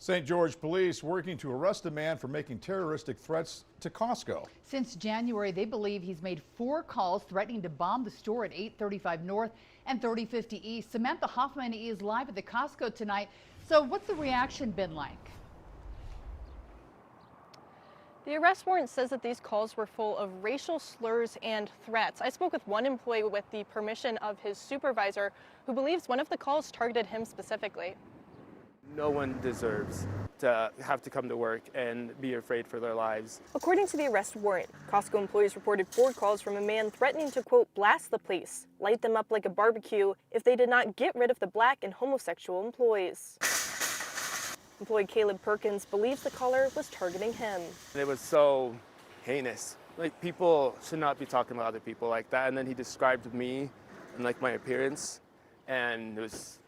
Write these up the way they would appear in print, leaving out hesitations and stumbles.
St. George police working to arrest a man for making terroristic threats to Costco. Since January, they believe he's made 4 calls threatening to bomb the store at 835 North and 3050 East. Samantha Hoffman is live at the Costco tonight. So what's the reaction been like? The arrest warrant says that these calls were full of racial slurs and threats. I spoke with one employee with the permission of his supervisor who believes one of the calls targeted him specifically. No one deserves to have to come to work and be afraid for their lives. According to the arrest warrant, Costco employees reported 4 calls from a man threatening to, quote, blast the place, light them up like a barbecue if they did not get rid of the black and homosexual employees. Employee Caleb Perkins believes the caller was targeting him. It was so heinous. Like, people should not be talking about other people like that. And then he described me and like my appearance, and it was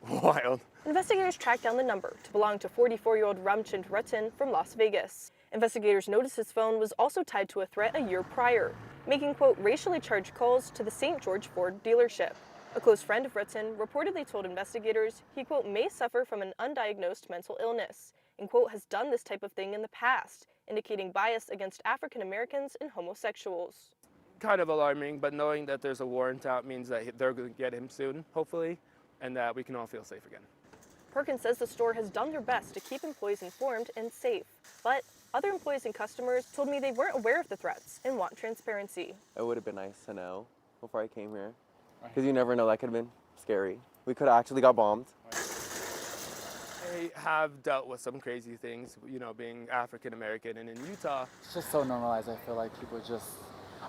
wild. Investigators tracked down the number to belong to 44-year-old Ramchand Rutten from Las Vegas. Investigators noticed his phone was also tied to a threat a year prior, making, quote, racially charged calls to the St. George Ford dealership. A close friend of Rutten reportedly told investigators he, quote, may suffer from an undiagnosed mental illness and, quote, has done this type of thing in the past, indicating bias against African Americans and homosexuals. Kind of alarming, but knowing that there's a warrant out means that they're going to get him soon, hopefully, and that we can all feel safe again. Perkins says the store has done their best to keep employees informed and safe, but other employees and customers told me they weren't aware of the threats and want transparency. It would have been nice to know before I came here, because you never know, that could have been scary. We could have actually got bombed. I have dealt with some crazy things, you know, being African American, and in Utah. It's just so normalized. I feel like people just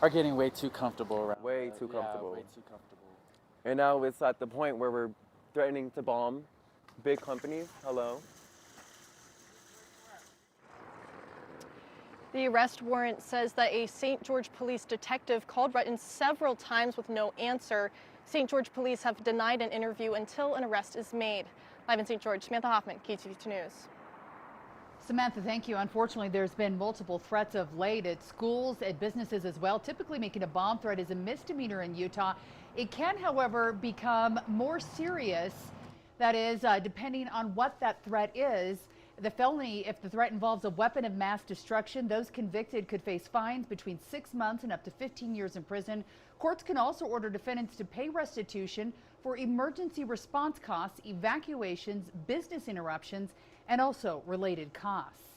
are getting way too comfortable around. Way too comfortable. Yeah, way too comfortable. And now it's at the point where we're threatening to bomb big companies. Hello. The arrest warrant says that a St. George police detective called Rutten several times with no answer. St. George police have denied an interview until an arrest is made. Live in St. George, Samantha Hoffman, KUTV News. Samantha, thank you. Unfortunately, there's been multiple threats of late at schools, at businesses as well. Typically, making a bomb threat is a misdemeanor in Utah. It can, however, become more serious. That is, depending on what that threat is. The felony, if the threat involves a weapon of mass destruction, those convicted could face fines between 6 months and up to 15 years in prison. Courts can also order defendants to pay restitution for emergency response costs, evacuations, business interruptions, and also related costs.